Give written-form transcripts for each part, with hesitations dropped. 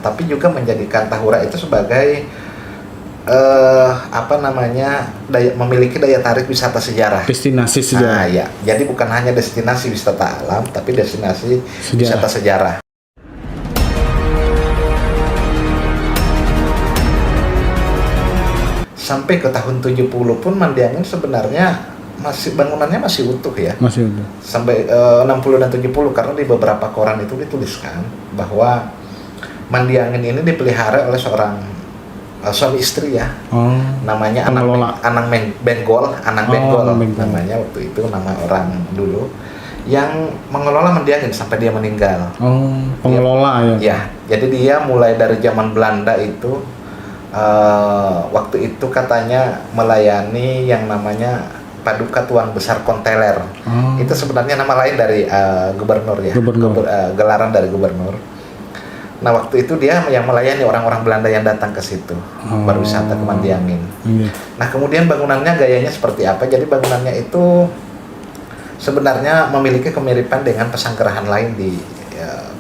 tapi juga menjadikan Tahura itu sebagai memiliki daya tarik wisata sejarah. Destinasi sejarah. Ya, jadi bukan hanya destinasi wisata alam, tapi destinasi wisata sejarah. Sampai ke tahun 70 pun Mandiangin sebenarnya bangunannya masih utuh ya. Masih utuh. Sampai 60 dan 70, karena di beberapa koran itu dituliskan bahwa Mandiangin ini dipelihara oleh seorang suami istri ya. Namanya Anang Benggol namanya waktu itu, nama orang dulu yang mengelola Mandiangin sampai dia meninggal. Pengelola ya. Jadi dia mulai dari zaman Belanda itu waktu itu katanya melayani yang namanya Paduka Tuan Besar Konteler. Itu sebenarnya nama lain dari gubernur ya. Gelaran dari gubernur. Nah, waktu itu dia yang melayani orang-orang Belanda yang datang ke situ berwisata ke Mandiangin. Nah, kemudian bangunannya gayanya seperti apa? Jadi bangunannya itu sebenarnya memiliki kemiripan dengan pesanggerahan lain di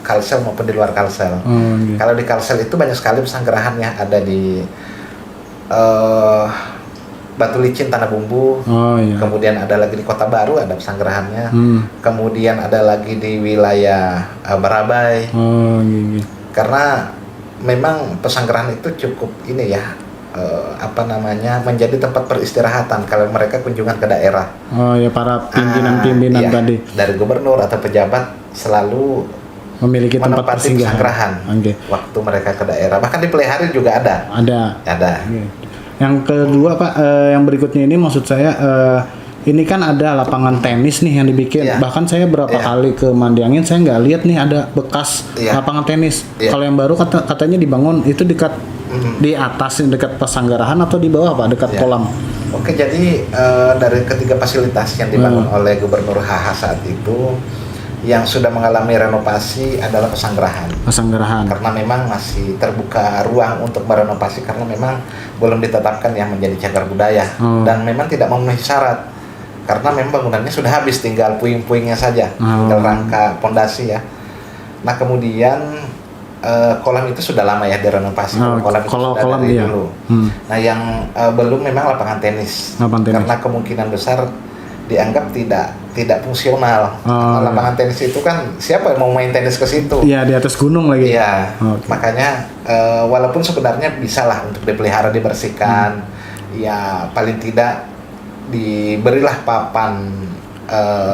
Kalsel maupun di luar Kalsel. Kalau di Kalsel itu banyak sekali pesanggerahannya, ada di Batu Licin, Tanah Bumbu. Kemudian ada lagi di Kota Baru ada pesanggerahannya. Kemudian ada lagi di wilayah Barabai. Karena memang pesanggerahan itu cukup ini ya, menjadi tempat peristirahatan kalau mereka kunjungan ke daerah. Para pimpinan tadi dari gubernur atau pejabat selalu memiliki tempat pesanggerahan waktu mereka ke daerah. Bahkan di Pelihari juga ada. Yang kedua Pak, yang berikutnya ini maksud saya ini kan ada lapangan tenis nih yang dibikin. Bahkan saya berapa kali ke Mandiangin, saya nggak lihat nih ada bekas lapangan tenis. Kalau yang baru katanya dibangun itu dekat di atas, dekat pesanggerahan atau di bawah Pak, dekat kolam. Oke, jadi dari ketiga fasilitas yang dibangun oleh Gubernur HH saat itu, yang sudah mengalami renovasi adalah pesanggerahan. Karena memang masih terbuka ruang untuk merenovasi karena memang belum ditetapkan yang menjadi cagar budaya dan memang tidak memenuhi syarat. Karena memang bangunannya sudah habis, tinggal puing-puingnya saja, tinggal rangka pondasi ya. Nah, kemudian kolam itu sudah lama ya direnovasi. Kolam itu sudah dari dulu. Nah, yang belum memang lapangan tenis. Karena kemungkinan besar dianggap tidak fungsional. Lapangan tenis itu kan siapa yang mau main tenis ke situ? Iya, di atas gunung lagi. Iya. Makanya walaupun sebenarnya bisalah untuk dipelihara, dibersihkan, ya paling tidak diberilah papan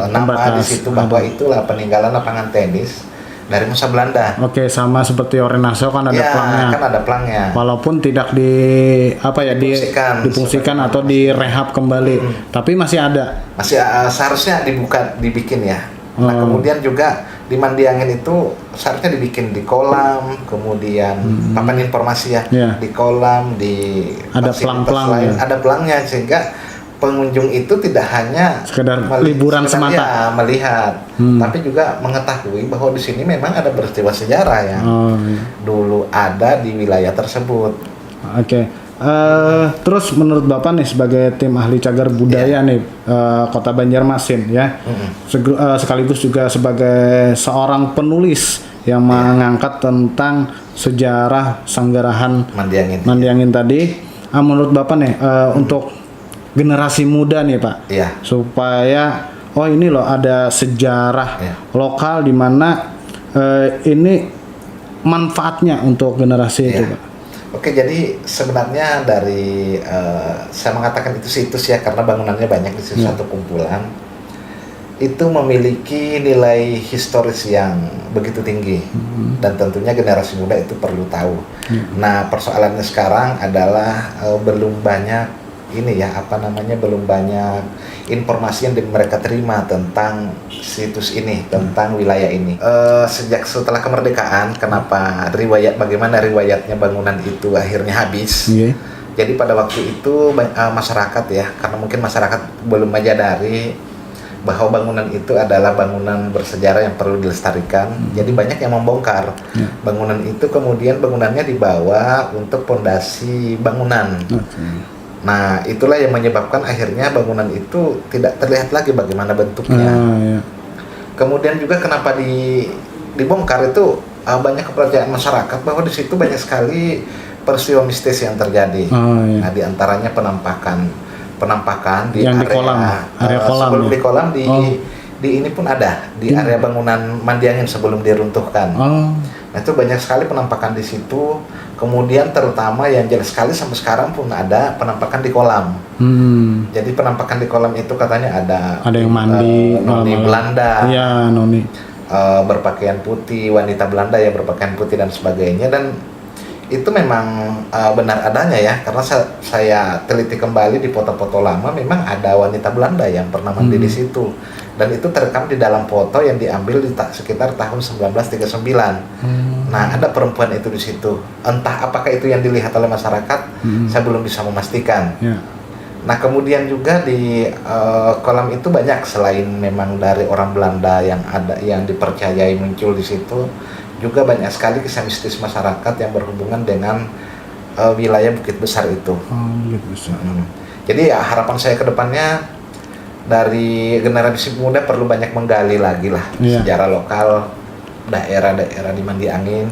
nama di situ bahwa itulah peninggalan lapangan tenis dari masa Belanda. Sama seperti Orenasau kan ada pelangnya. Kan ada pelangnya. Walaupun tidak difungsikan atau direhab kembali, tapi masih ada. Masih seharusnya dibikin ya. Nah, kemudian juga di Mandiangin itu seharusnya dibikin di kolam, kemudian papan informasi ya. Di kolam, di ada pelang-pelang. Ada pelangnya sehingga pengunjung itu tidak hanya sekedar liburan semata melihat, tapi juga mengetahui bahwa di sini memang ada peristiwa sejarah yang dulu ada di wilayah tersebut. Terus menurut Bapak nih sebagai tim ahli cagar budaya nih Kota Banjarmasin ya, sekaligus juga sebagai seorang penulis yang mengangkat tentang sejarah sanggerahan Mandiangin tadi, menurut Bapak nih untuk generasi muda nih Pak, supaya ini loh ada sejarah lokal di mana ini manfaatnya untuk generasi itu Pak. Oke, jadi sebenarnya dari saya mengatakan itu situs ya karena bangunannya banyak di situ, satu kumpulan itu memiliki nilai historis yang begitu tinggi dan tentunya generasi muda itu perlu tahu. Nah, persoalannya sekarang adalah belum banyak belum banyak informasi yang mereka terima tentang situs ini, tentang wilayah ini. Sejak setelah kemerdekaan, bagaimana riwayatnya bangunan itu akhirnya habis. Jadi pada waktu itu masyarakat ya, karena mungkin masyarakat belum menyadari bahwa bangunan itu adalah bangunan bersejarah yang perlu dilestarikan. Jadi banyak yang membongkar bangunan itu, kemudian bangunannya dibawa untuk pondasi bangunan. Nah, itulah yang menyebabkan akhirnya bangunan itu tidak terlihat lagi bagaimana bentuknya. Kemudian juga kenapa dibongkar itu banyak kepercayaan masyarakat bahwa di situ banyak sekali peristiwa mistis yang terjadi. Oh, iya. Nah, di antaranya penampakan di Yang area, di kolam, area kolam sebelum ya? di kolam Oh. di ini pun ada di area bangunan mandi angin sebelum diruntuhkan. Oh, Nah, itu banyak sekali penampakan di situ. Kemudian terutama yang jelas sekali sampai sekarang pun ada penampakan di kolam. Jadi penampakan di kolam itu katanya ada yang mandi, noni malam-malam. Belanda, Iya, noni. berpakaian putih, wanita Belanda yang berpakaian putih dan sebagainya. Dan itu memang benar adanya ya, karena saya teliti kembali di foto-foto lama, memang ada wanita Belanda yang pernah mandi di situ, dan itu terekam di dalam foto yang diambil di sekitar tahun 1939. Nah, ada perempuan itu di situ. Entah apakah itu yang dilihat oleh masyarakat, saya belum bisa memastikan. Ya. Nah, kemudian juga di kolam itu banyak, selain memang dari orang Belanda yang dipercayai muncul di situ, juga banyak sekali kisah mistis masyarakat yang berhubungan dengan wilayah Bukit Besar itu. Oh, Bukit Besar. Jadi ya, harapan saya ke depannya dari generasi muda perlu banyak menggali lagi lah sejarah lokal daerah-daerah di Mandi Angin,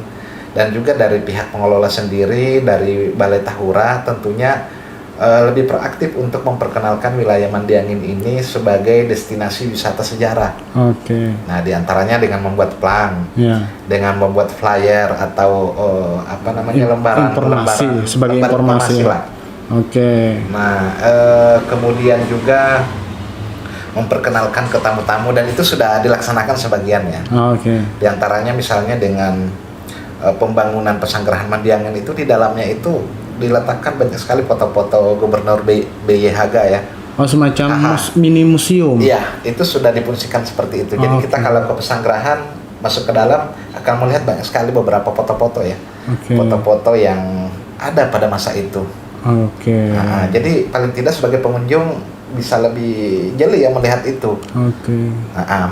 dan juga dari pihak pengelola sendiri, dari Balai Tahura tentunya lebih proaktif untuk memperkenalkan wilayah Mandi Angin ini sebagai destinasi wisata sejarah. Oke. Nah, diantaranya dengan membuat plang, dengan membuat flyer atau lembaran informasi sebagai informasi lah. Oke. Nah, kemudian juga memperkenalkan ke tamu-tamu, dan itu sudah dilaksanakan sebagian ya. Oke. Diantaranya misalnya dengan pembangunan Pesanggerahan Mandi Angin itu, di dalamnya itu diletakkan banyak sekali foto-foto Gubernur B.Y. Haga ya. Oh, semacam mini museum. Iya, itu sudah difungsikan seperti itu. Jadi kita kalau ke Pesanggerahan, masuk ke dalam akan melihat banyak sekali beberapa foto-foto ya. Foto-foto yang ada pada masa itu. Oke. Nah, jadi paling tidak sebagai pengunjung bisa lebih jeli ya melihat itu. Oke.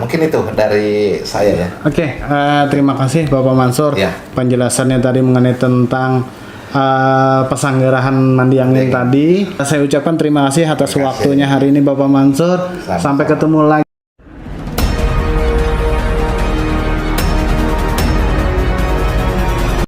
Mungkin itu dari saya ya. Oke, terima kasih Bapak Mansur. Ya. Penjelasannya tadi mengenai tentang Pesanggerahan Mandi Angin tadi. Saya ucapkan terima kasih atas waktunya hari ini Bapak Mansur. Sampai ketemu lagi.